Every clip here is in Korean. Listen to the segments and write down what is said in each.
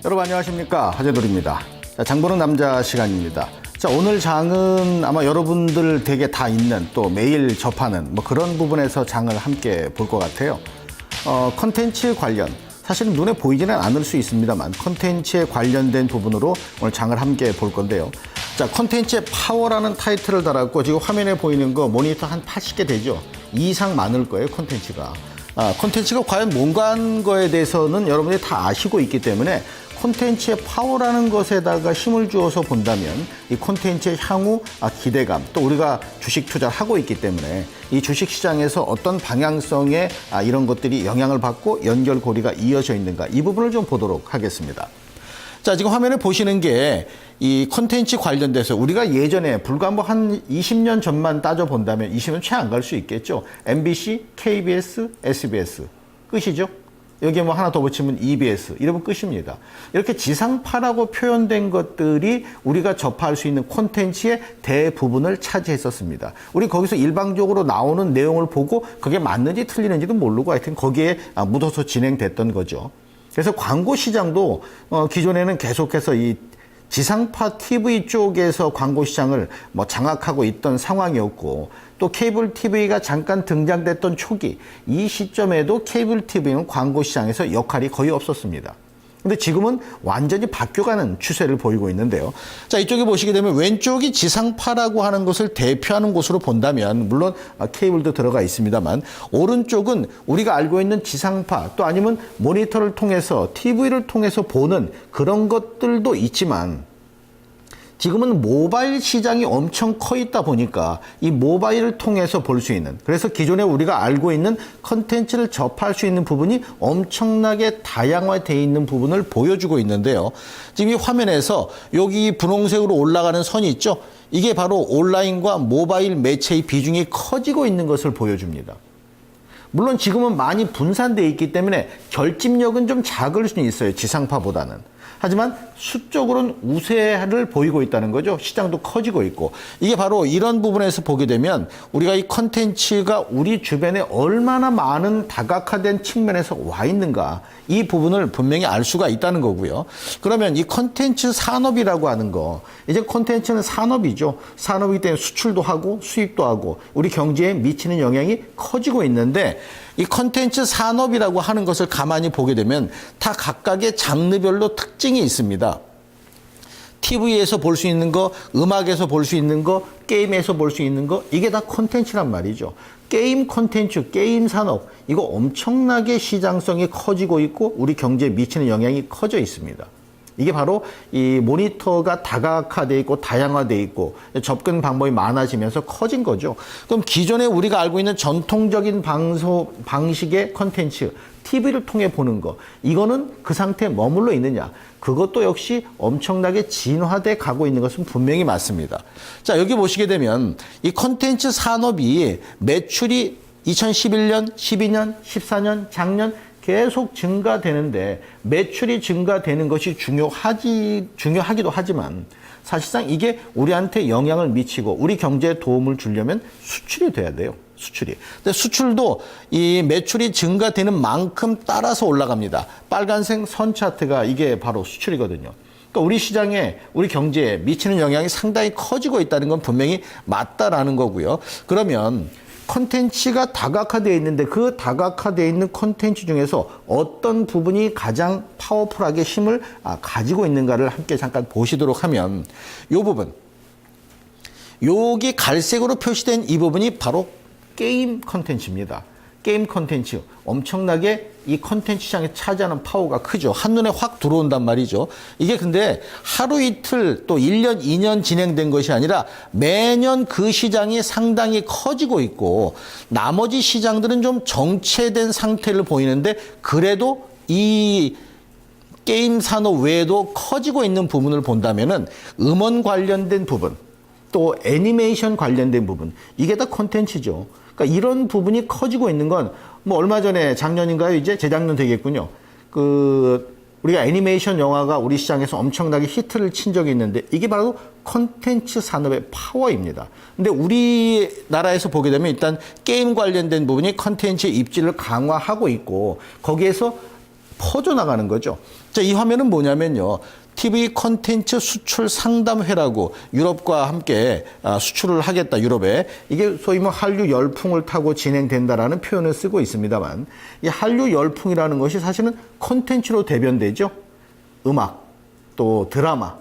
여러분 안녕하십니까, 하재돌입니다. 장보는 남자 시간입니다. 자, 오늘 장은 아마 여러분들 댁에 다 있는, 또 매일 접하는 그런 부분에서 장을 함께 볼 것 같아요. 컨텐츠 관련, 사실은 눈에 보이지는 않을 수 있습니다만 컨텐츠에 관련된 부분으로 오늘 장을 함께 볼 건데요. 자, 컨텐츠의 파워라는 타이틀을 달았고, 지금 화면에 보이는 거 모니터 한 80개 되죠. 이상 많을 거예요, 컨텐츠가. 콘텐츠가 과연 뭔가 하는 거에 대해서는 여러분들이 다 아시고 있기 때문에 콘텐츠의 파워라는 것에다가 힘을 주어서 본다면 이 콘텐츠의 향후 기대감, 또 우리가 주식 투자를 하고 있기 때문에 이 주식 시장에서 어떤 방향성에 이런 것들이 영향을 받고 연결고리가 이어져 있는가, 이 부분을 좀 보도록 하겠습니다. 자, 지금 화면에 보시는 게 이 콘텐츠 관련돼서 우리가 예전에 불과 한 20년 전만 따져본다면 20년 채 안 갈 수 있겠죠. MBC, KBS, SBS 끝이죠. 여기에 하나 더 붙이면 EBS, 이러면 끝입니다. 이렇게 지상파라고 표현된 것들이 우리가 접할 수 있는 콘텐츠의 대부분을 차지했었습니다. 우리 거기서 일방적으로 나오는 내용을 보고 그게 맞는지 틀리는지도 모르고 하여튼 거기에 묻어서 진행됐던 거죠. 그래서 광고 시장도 기존에는 계속해서 이 지상파 TV 쪽에서 광고 시장을 장악하고 있던 상황이었고, 또 케이블 TV가 잠깐 등장됐던 초기, 이 시점에도 케이블 TV는 광고 시장에서 역할이 거의 없었습니다. 근데 지금은 완전히 바뀌어가는 추세를 보이고 있는데요. 자, 이쪽에 보시게 되면 왼쪽이 지상파라고 하는 것을 대표하는 곳으로 본다면, 물론 케이블도 들어가 있습니다만, 오른쪽은 우리가 알고 있는 지상파, 또 아니면 모니터를 통해서 TV를 통해서 보는 그런 것들도 있지만, 지금은 모바일 시장이 엄청 커 있다 보니까 이 모바일을 통해서 볼 수 있는, 그래서 기존에 우리가 알고 있는 컨텐츠를 접할 수 있는 부분이 엄청나게 다양화되어 있는 부분을 보여주고 있는데요. 지금 이 화면에서 여기 분홍색으로 올라가는 선이 있죠? 이게 바로 온라인과 모바일 매체의 비중이 커지고 있는 것을 보여줍니다. 물론 지금은 많이 분산되어 있기 때문에 결집력은 좀 작을 수는 있어요, 지상파보다는. 하지만 수적으로는 우세를 보이고 있다는 거죠. 시장도 커지고 있고. 이게 바로 이런 부분에서 보게 되면 우리가 이 컨텐츠가 우리 주변에 얼마나 많은 다각화된 측면에서 와 있는가, 이 부분을 분명히 알 수가 있다는 거고요. 그러면 이 컨텐츠 산업이라고 하는 거, 이제 컨텐츠는 산업이죠. 산업이기 때문에 수출도 하고 수입도 하고 우리 경제에 미치는 영향이 커지고 있는데, 이 컨텐츠 산업이라고 하는 것을 가만히 보게 되면 다 각각의 장르별로 특징이 있습니다. TV에서 볼 수 있는 거, 음악에서 볼 수 있는 거, 게임에서 볼 수 있는 거, 이게 다 콘텐츠란 말이죠. 게임 콘텐츠, 게임 산업, 이거 엄청나게 시장성이 커지고 있고 우리 경제에 미치는 영향이 커져 있습니다. 이게 바로 이 모니터가 다각화되어 있고 다양화되어 있고 접근 방법이 많아지면서 커진 거죠. 그럼 기존에 우리가 알고 있는 전통적인 방식의 컨텐츠, TV를 통해 보는 거, 이거는 그 상태에 머물러 있느냐? 그것도 역시 엄청나게 진화돼 가고 있는 것은 분명히 맞습니다. 자, 여기 보시게 되면 이 컨텐츠 산업이 매출이 2011년, 12년, 14년, 작년 계속 증가되는데, 매출이 증가되는 것이 중요하기도 하지만 사실상 이게 우리한테 영향을 미치고 우리 경제에 도움을 주려면 수출이 돼야 돼요. 수출이. 근데 수출도 이 매출이 증가되는 만큼 따라서 올라갑니다. 빨간색 선 차트가 이게 바로 수출이거든요. 그러니까 우리 시장에, 우리 경제에 미치는 영향이 상당히 커지고 있다는 건 분명히 맞다라는 거고요. 그러면 콘텐츠가 다각화되어 있는데 그 다각화되어 있는 콘텐츠 중에서 어떤 부분이 가장 파워풀하게 힘을 가지고 있는가를 함께 잠깐 보시도록 하면, 이 부분, 여기 갈색으로 표시된 이 부분이 바로 게임 콘텐츠입니다. 게임 콘텐츠, 엄청나게 이 콘텐츠 시장에 차지하는 파워가 크죠. 한눈에 확 들어온단 말이죠. 이게 근데 하루 이틀 또 1년, 2년 진행된 것이 아니라 매년 그 시장이 상당히 커지고 있고, 나머지 시장들은 좀 정체된 상태를 보이는데, 그래도 이 게임 산업 외에도 커지고 있는 부분을 본다면은 음원 관련된 부분, 또 애니메이션 관련된 부분, 이게 다 콘텐츠죠. 그러니까 이런 부분이 커지고 있는 건 얼마 전에, 작년인가요? 이제 재작년 되겠군요. 우리가 애니메이션 영화가 우리 시장에서 엄청나게 히트를 친 적이 있는데, 이게 바로 콘텐츠 산업의 파워입니다. 근데 우리나라에서 보게 되면 일단 게임 관련된 부분이 콘텐츠의 입지를 강화하고 있고, 거기에서 퍼져나가는 거죠. 자, 이 화면은 뭐냐면요. TV 콘텐츠 수출 상담회라고 유럽과 함께 수출을 하겠다, 유럽에. 이게 소위 뭐 한류 열풍을 타고 진행된다라는 표현을 쓰고 있습니다만, 이 한류 열풍이라는 것이 사실은 콘텐츠로 대변되죠. 음악, 또 드라마,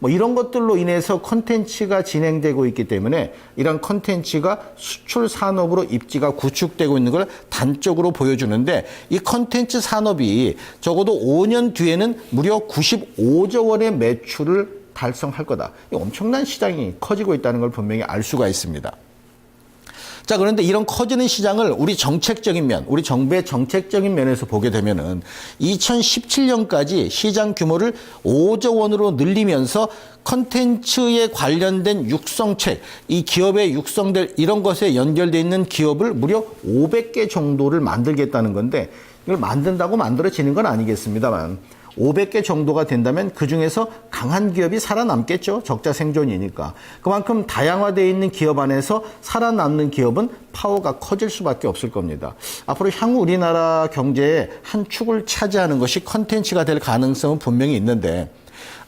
뭐 이런 것들로 인해서 콘텐츠가 진행되고 있기 때문에 이런 콘텐츠가 수출 산업으로 입지가 구축되고 있는 걸 단적으로 보여주는데, 이 콘텐츠 산업이 적어도 5년 뒤에는 무려 95조 원의 매출을 달성할 거다. 엄청난 시장이 커지고 있다는 걸 분명히 알 수가 있습니다. 자, 그런데 이런 커지는 시장을 우리 정책적인 면, 우리 정부의 정책적인 면에서 보게 되면은 2017년까지 시장 규모를 5조 원으로 늘리면서 컨텐츠에 관련된 육성책, 이 기업에 육성될 이런 것에 연결되어 있는 기업을 무려 500개 정도를 만들겠다는 건데, 이걸 만든다고 만들어지는 건 아니겠습니다만 500개 정도가 된다면 그중에서 강한 기업이 살아남겠죠. 적자 생존이니까. 그만큼 다양화되어 있는 기업 안에서 살아남는 기업은 파워가 커질 수밖에 없을 겁니다. 앞으로 향후 우리나라 경제의 한 축을 차지하는 것이 컨텐츠가 될 가능성은 분명히 있는데,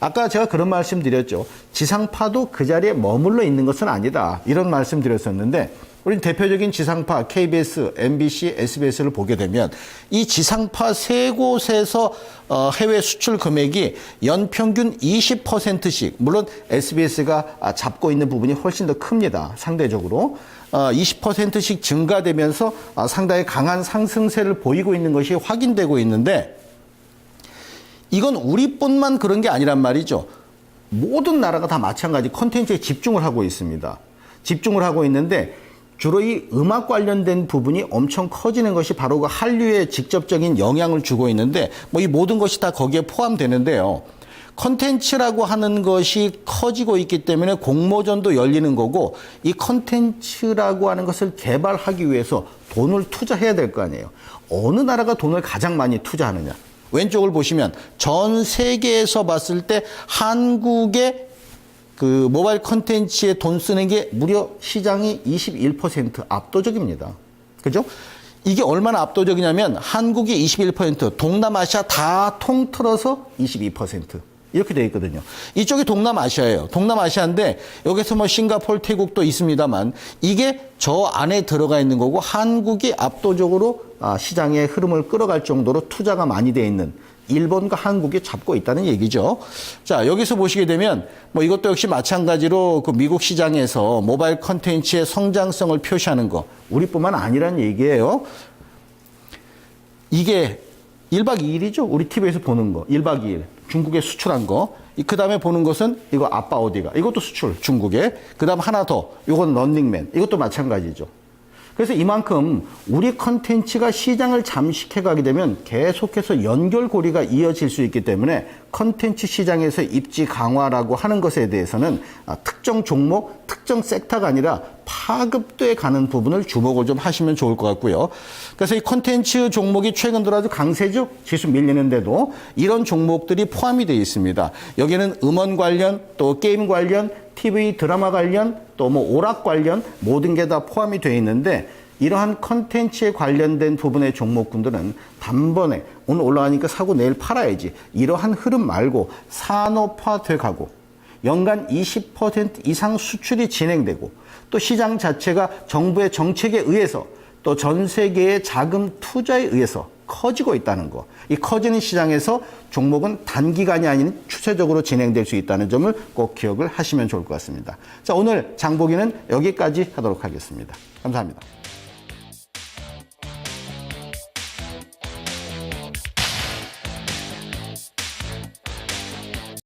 아까 제가 그런 말씀 드렸죠. 지상파도 그 자리에 머물러 있는 것은 아니다, 이런 말씀 드렸었는데, 우리 대표적인 지상파 KBS, MBC, SBS를 보게 되면 이 지상파 세 곳에서 해외 수출 금액이 연평균 20%씩, 물론 SBS가 잡고 있는 부분이 훨씬 더 큽니다. 상대적으로 20%씩 증가되면서 상당히 강한 상승세를 보이고 있는 것이 확인되고 있는데, 이건 우리뿐만 그런 게 아니란 말이죠. 모든 나라가 다 마찬가지 콘텐츠에 집중을 하고 있습니다. 집중을 하고 있는데, 주로 이 음악 관련된 부분이 엄청 커지는 것이 바로 그 한류에 직접적인 영향을 주고 있는데, 뭐 이 모든 것이 다 거기에 포함되는데요. 컨텐츠라고 하는 것이 커지고 있기 때문에 공모전도 열리는 거고, 이 컨텐츠라고 하는 것을 개발하기 위해서 돈을 투자해야 될 거 아니에요. 어느 나라가 돈을 가장 많이 투자하느냐. 왼쪽을 보시면 전 세계에서 봤을 때 한국의 그 모바일 컨텐츠에 돈 쓰는 게 무려 시장이 21% 압도적입니다. 그죠? 이게 얼마나 압도적이냐면 한국이 21%, 동남아시아 다 통틀어서 22%. 이렇게 되어 있거든요. 이쪽이 동남아시아예요. 동남아시아인데 여기서 뭐 싱가포르, 태국도 있습니다만 이게 저 안에 들어가 있는 거고, 한국이 압도적으로 시장의 흐름을 끌어갈 정도로 투자가 많이 되어 있는 일본과 한국이 잡고 있다는 얘기죠. 자, 여기서 보시게 되면 뭐 이것도 역시 마찬가지로 그 미국 시장에서 모바일 컨텐츠의 성장성을 표시하는 거, 우리뿐만 아니란 얘기예요. 이게 1박 2일이죠. 우리 TV에서 보는 거. 1박 2일. 중국에 수출한 거. 그 다음에 보는 것은 이거 아빠 어디가. 이것도 수출. 중국에. 그 다음 하나 더. 이건 런닝맨. 이것도 마찬가지죠. 그래서 이만큼 우리 컨텐츠가 시장을 잠식해 가게 되면 계속해서 연결고리가 이어질 수 있기 때문에 컨텐츠 시장에서 입지 강화라고 하는 것에 대해서는 특정 종목, 특정 섹터가 아니라 파급돼 가는 부분을 주목을 좀 하시면 좋을 것 같고요. 그래서 이 컨텐츠 종목이 최근 들어 아주 강세죠. 지수 밀리는데도 이런 종목들이 포함이 되어 있습니다. 여기는 음원 관련, 또 게임 관련, TV 드라마 관련, 또 뭐 오락 관련 모든 게 다 포함이 되어 있는데, 이러한 컨텐츠에 관련된 부분의 종목군들은 단번에 오늘 올라가니까 사고 내일 팔아야지, 이러한 흐름 말고 산업화돼 가고 연간 20% 이상 수출이 진행되고, 또 시장 자체가 정부의 정책에 의해서 또 전 세계의 자금 투자에 의해서 커지고 있다는 거. 이 커지는 시장에서 종목은 단기간이 아닌 추세적으로 진행될 수 있다는 점을 꼭 기억을 하시면 좋을 것 같습니다. 자, 오늘 장보기는 여기까지 하도록 하겠습니다. 감사합니다.